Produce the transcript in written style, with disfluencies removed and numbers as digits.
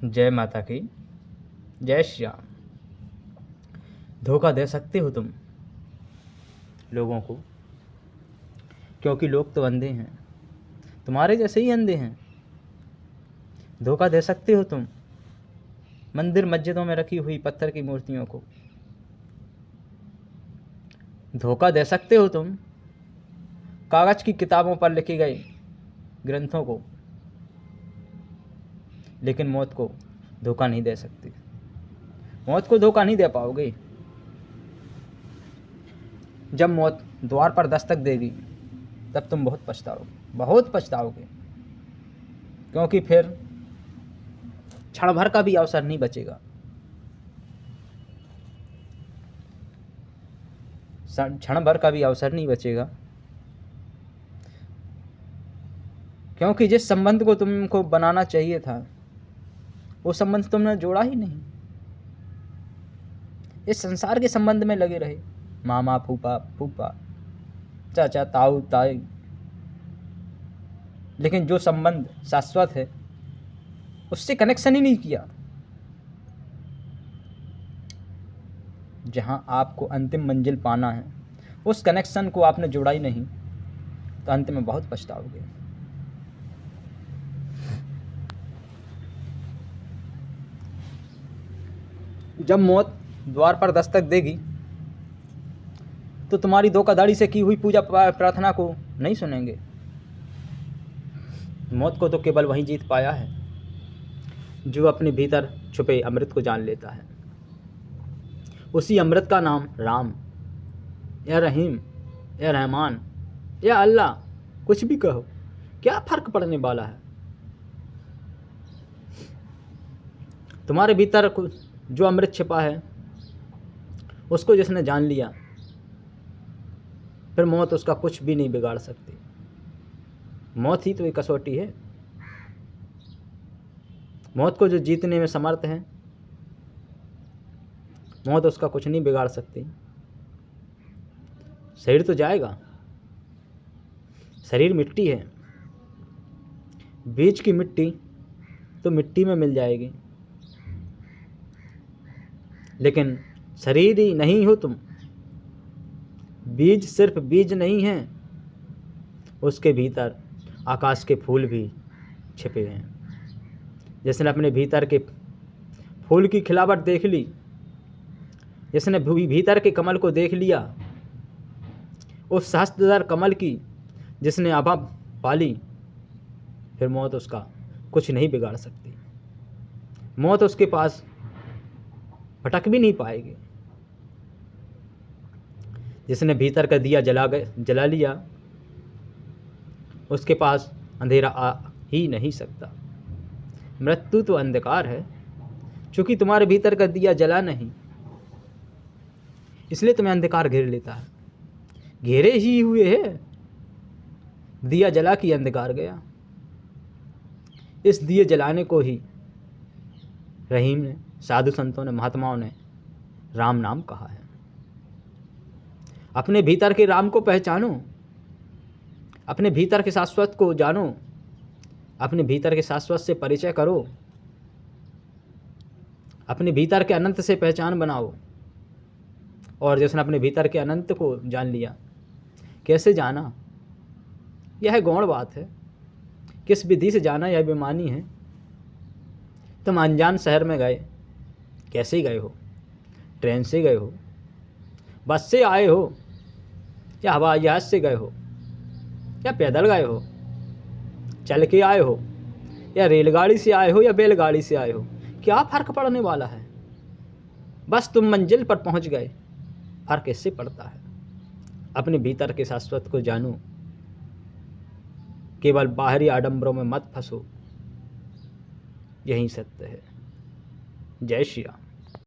जय माता की। जय श्री राम। धोखा दे सकते हो तुम लोगों को, क्योंकि लोग तो अंधे हैं, तुम्हारे जैसे ही अंधे हैं। धोखा दे सकते हो तुम मंदिर मस्जिदों में रखी हुई पत्थर की मूर्तियों को। धोखा दे सकते हो तुम कागज की किताबों पर लिखे गए ग्रंथों को, लेकिन मौत को धोखा नहीं दे सकते। मौत को धोखा नहीं दे पाओगे। जब मौत द्वार पर दस्तक देगी तब तुम बहुत पछताओगे, बहुत पछताओगे, क्योंकि फिर क्षण भर का भी अवसर नहीं बचेगा। क्षण भर का भी अवसर नहीं बचेगा, क्योंकि जिस संबंध को तुमको बनाना चाहिए था वो संबंध तुमने जोड़ा ही नहीं। इस संसार के संबंध में लगे रहे, मामा फूफा फूफा चाचा ताऊ ताई, लेकिन जो संबंध शाश्वत है उससे कनेक्शन ही नहीं किया। जहां आपको अंतिम मंजिल पाना है उस कनेक्शन को आपने जोड़ा ही नहीं, तो अंत में बहुत पछताओगे। जब मौत द्वार पर दस्तक देगी तो तुम्हारी धोखाधड़ी से की हुई पूजा प्रार्थना को नहीं सुनेंगे। मौत को तो केवल वही जीत पाया है जो अपने भीतर छुपे अमृत को जान लेता है। उसी अमृत का नाम राम या रहीम या रहमान या अल्लाह, कुछ भी कहो, क्या फर्क पड़ने वाला है। तुम्हारे भीतर जो अमृत छिपा है उसको जिसने जान लिया, फिर मौत उसका कुछ भी नहीं बिगाड़ सकती। मौत ही तो एक कसौटी है। मौत को जो जीतने में समर्थ है, मौत उसका कुछ नहीं बिगाड़ सकती। शरीर तो जाएगा, शरीर मिट्टी है, बीज की मिट्टी तो मिट्टी में मिल जाएगी, लेकिन शरीर ही नहीं हो तुम। बीज सिर्फ बीज नहीं है, उसके भीतर आकाश के फूल भी छिपे हैं। जिसने अपने भीतर के फूल की खिलावट देख ली, जिसने भीतर के कमल को देख लिया, उस सहस्त्रधर कमल की जिसने आभा पाली, फिर मौत उसका कुछ नहीं बिगाड़ सकती। मौत उसके पास भटक भी नहीं पाएगी। जिसने भीतर का दिया जला लिया, उसके पास अंधेरा आ ही नहीं सकता। मृत्यु तो अंधकार है, क्योंकि तुम्हारे भीतर का दिया जला नहीं, इसलिए तुम्हें अंधकार घेर लेता है। घेरे ही हुए है, दिया जला कि अंधकार गया। इस दिए जलाने को ही रहीम ने, साधु संतों ने, महात्माओं ने राम नाम कहा है। अपने भीतर के राम को पहचानो, अपने भीतर के शाश्वत को जानो, अपने भीतर के शाश्वत से परिचय करो, अपने भीतर के अनंत से पहचान बनाओ। और जिसने अपने भीतर के अनंत को जान लिया, कैसे जाना यह गौण बात है। किस विधि से जाना यह बेमानी है। तुम अनजान शहर में गए, कैसे गए हो? ट्रेन से गए हो, बस से आए हो, या हवाई जहाज से गए हो, या पैदल गए हो, चल के आए हो, या रेलगाड़ी से आए हो, या बैलगाड़ी से आए हो, क्या फ़र्क पड़ने वाला है? बस तुम मंजिल पर पहुंच गए। फ़र्क इससे पड़ता है। अपने भीतर के शाश्वत को जानो, केवल बाहरी आडंबरों में मत फंसो। यही सत्य है। जय श्री राम।